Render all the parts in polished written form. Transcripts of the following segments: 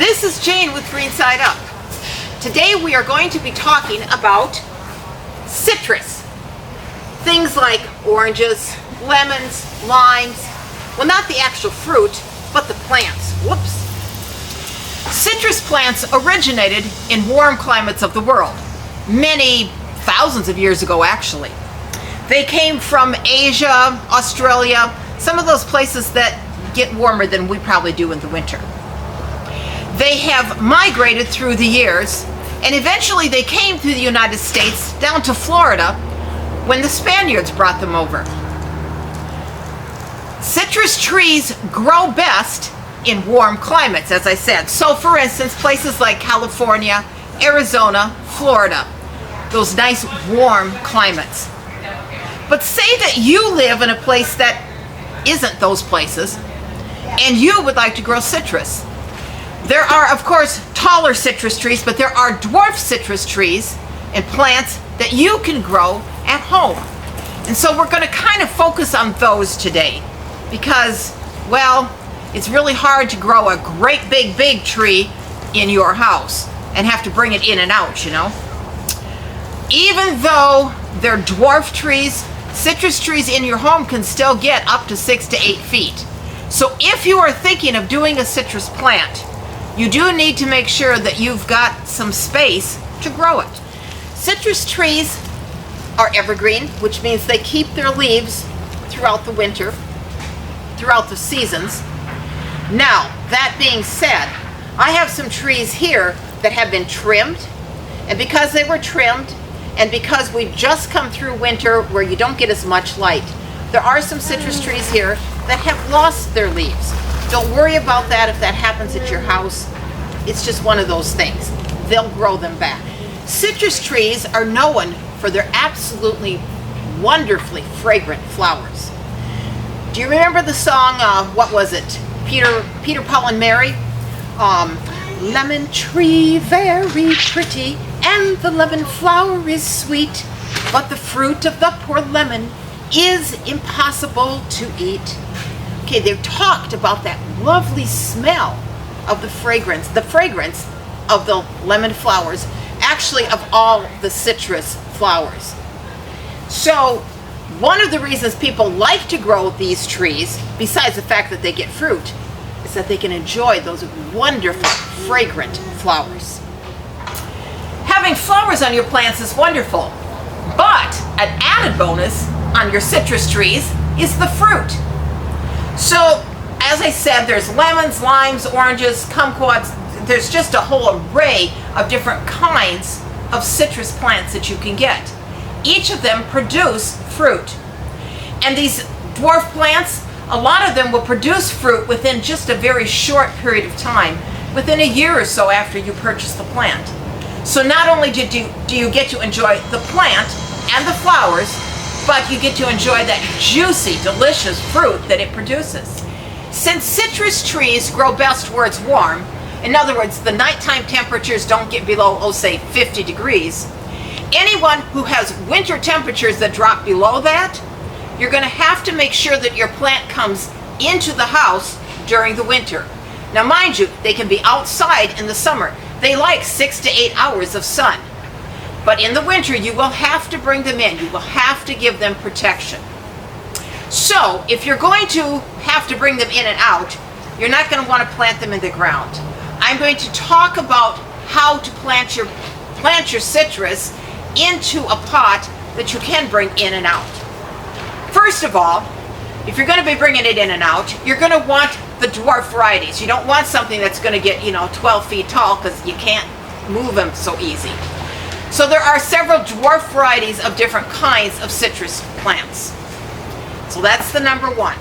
This is Jane with Green Side Up. Today we are going to be talking about citrus. Things like oranges, lemons, limes. Well, not the actual fruit, but the plants. Whoops. Citrus plants originated in warm climates of the world. Many thousands of years ago, actually. They came from Asia, Australia, some of those places that get warmer than we probably do in the winter. They have migrated through the years, and eventually they came through the United States down to Florida when the Spaniards brought them over. Citrus trees grow best in warm climates, as I said. So for instance, places like California, Arizona, Florida, those nice warm climates. But say that you live in a place that isn't those places, and you would like to grow citrus. There are, of course, taller citrus trees, but there are dwarf citrus trees and plants that you can grow at home. And so we're going to kind of focus on those today because, well, it's really hard to grow a great big tree in your house and have to bring it in and out, you know. Even though they're dwarf trees, citrus trees in your home can still get up to 6 to 8 feet. So if you are thinking of doing a citrus plant, you do need to make sure that you've got some space to grow it. Citrus trees are evergreen, which means they keep their leaves throughout the winter, throughout the seasons. Now, that being said, I have some trees here that have been trimmed, and because they were trimmed, and because we've just come through winter where you don't get as much light, there are some citrus trees here that have lost their leaves. Don't worry about that if that happens at your house. It's just one of those things. They'll grow them back. Citrus trees are known for their absolutely wonderfully fragrant flowers. Do you remember the song, what was it? Peter, Paul and Mary? Lemon tree very pretty, and the lemon flower is sweet, but the fruit of the poor lemon is impossible to eat. Okay, they've talked about that lovely smell of the fragrance of the lemon flowers, actually of all the citrus flowers. So one of the reasons people like to grow these trees, besides the fact that they get fruit, is that they can enjoy those wonderful, fragrant flowers. Having flowers on your plants is wonderful, but an added bonus on your citrus trees is the fruit. So, as I said, there's lemons, limes, oranges, kumquats. There's just a whole array of different kinds of citrus plants that you can get. Each of them produce fruit. And these dwarf plants, a lot of them will produce fruit within just a very short period of time, within a year or so after you purchase the plant. So not only do you get to enjoy the plant and the flowers, but you get to enjoy that juicy, delicious fruit that it produces. Since citrus trees grow best where it's warm, in other words, the nighttime temperatures don't get below, say, 50 degrees, anyone who has winter temperatures that drop below that, you're going to have to make sure that your plant comes into the house during the winter. Now, mind you, they can be outside in the summer. They like 6 to 8 hours of sun. But in the winter, you will have to bring them in. You will have to give them protection. So, if you're going to have to bring them in and out, you're not going to want to plant them in the ground. I'm going to talk about how to plant your citrus into a pot that you can bring in and out. First of all, if you're going to be bringing it in and out, you're going to want the dwarf varieties. You don't want something that's going to get, 12 feet tall because you can't move them so easy. So there are several dwarf varieties of different kinds of citrus plants. So that's the number one.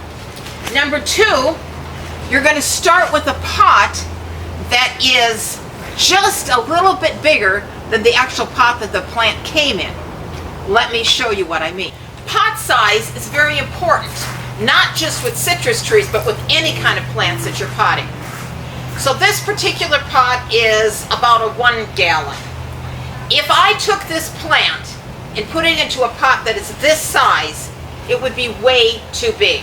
Number two, you're going to start with a pot that is just a little bit bigger than the actual pot that the plant came in. Let me show you what I mean. Pot size is very important, not just with citrus trees, but with any kind of plants that you're potting. So this particular pot is about a 1 gallon. If I took this plant and put it into a pot that is this size, it would be way too big.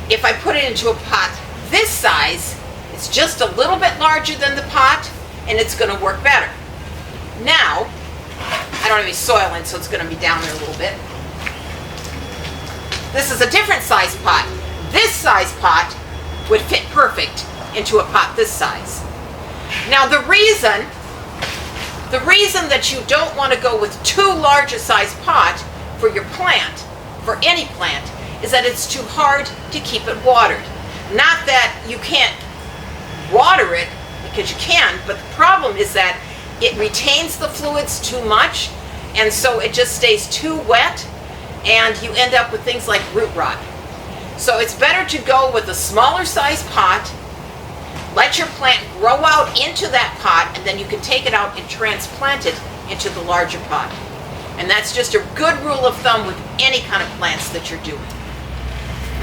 If I put it into a pot this size, It's just a little bit larger than the pot, and it's going to work better. Now, I don't have any soil in, so it's going to be down there a little bit. This is a different size pot. This size pot would fit perfect into a pot this size. Now the reason that you don't want to go with too large a size pot for your plant, for any plant, is that it's too hard to keep it watered. Not that you can't water it, because you can, but the problem is that it retains the fluids too much, and so it just stays too wet, and you end up with things like root rot. So it's better to go with a smaller size pot, let your plant grow out into that pot, and then you can take it out and transplant it into the larger pot. And that's just a good rule of thumb with any kind of plants that you're doing.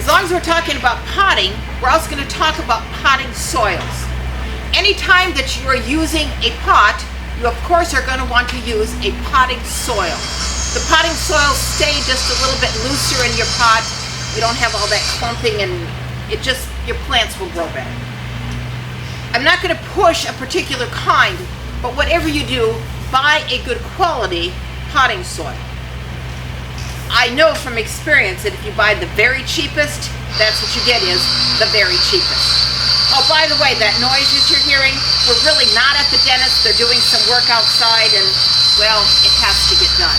As long as we're talking about potting, we're also going to talk about potting soils. Anytime that you are using a pot, you of course are going to want to use a potting soil. The potting soils stay just a little bit looser in your pot. You don't have all that clumping, and your plants will grow better. I'm not going to push a particular kind, but whatever you do, buy a good quality potting soil. I know from experience that if you buy the very cheapest, that's what you get, is the very cheapest. Oh, by the way, that noise that you're hearing, we're really not at the dentist. They're doing some work outside, and, well, it has to get done.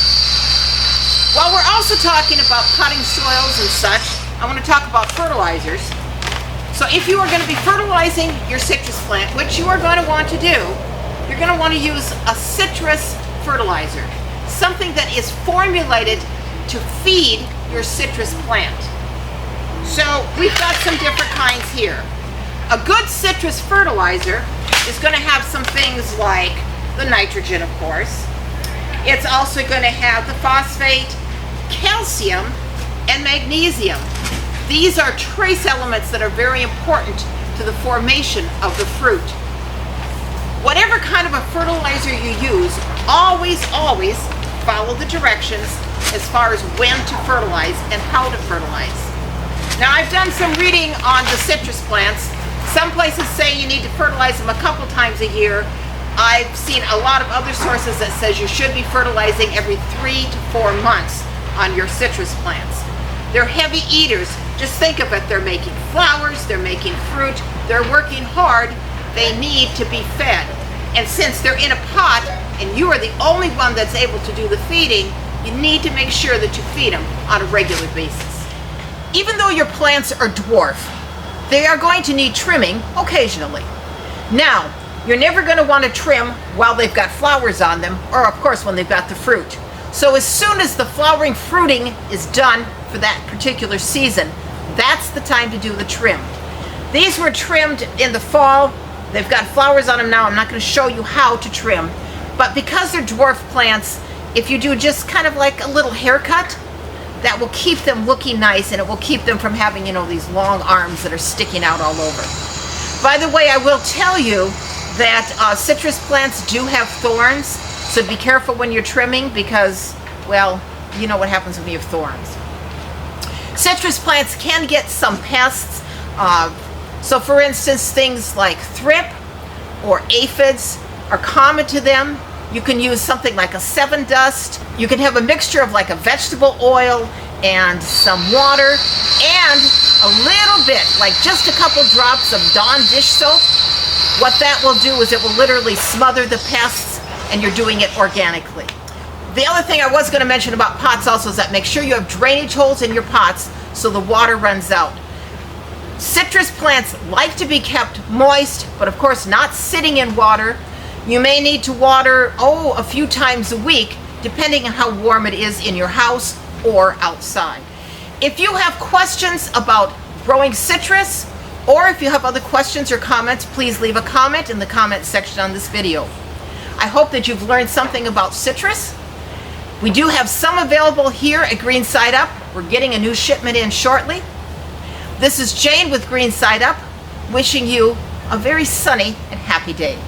While we're also talking about potting soils and such, I want to talk about fertilizers. So if you are going to be fertilizing your citrus plant, which you are going to want to do, you're going to want to use a citrus fertilizer, something that is formulated to feed your citrus plant. So we've got some different kinds here. A good citrus fertilizer is going to have some things like the nitrogen, of course. It's also going to have the phosphate, calcium, and magnesium. These are trace elements that are very important to the formation of the fruit. Whatever kind of a fertilizer you use, always follow the directions as far as when to fertilize and how to fertilize. Now, I've done some reading on the citrus plants. Some places say you need to fertilize them a couple times a year. I've seen a lot of other sources that says you should be fertilizing every 3 to 4 months on your citrus plants. They're heavy eaters. Just think of it, they're making flowers, they're making fruit, they're working hard, they need to be fed. And since they're in a pot and you are the only one that's able to do the feeding, you need to make sure that you feed them on a regular basis. Even though your plants are dwarf, they are going to need trimming occasionally. Now, you're never going to want to trim while they've got flowers on them, or of course when they've got the fruit. So as soon as the flowering fruiting is done for that particular season, that's the time to do the trim. These were trimmed in the fall. They've got flowers on them now. I'm not going to show you how to trim, but because they're dwarf plants, if you do just kind of like a little haircut, that will keep them looking nice, and it will keep them from having, these long arms that are sticking out all over. By the way, I will tell you that citrus plants do have thorns, so be careful when you're trimming because, well, you know what happens when you have thorns. Citrus plants can get some pests. So for instance, things like thrip or aphids are common to them. You can use something like a 7 dust. You can have a mixture of like a vegetable oil and some water and a little bit, like just a couple drops of Dawn dish soap. What that will do is it will literally smother the pests, and you're doing it organically. The other thing I was going to mention about pots also is that make sure you have drainage holes in your pots so the water runs out. Citrus plants like to be kept moist, but of course not sitting in water. You may need to water, a few times a week, depending on how warm it is in your house or outside. If you have questions about growing citrus, or if you have other questions or comments, please leave a comment in the comment section on this video. I hope that you've learned something about citrus. We do have some available here at Green Side Up. We're getting a new shipment in shortly. This is Jane with Green Side Up, wishing you a very sunny and happy day.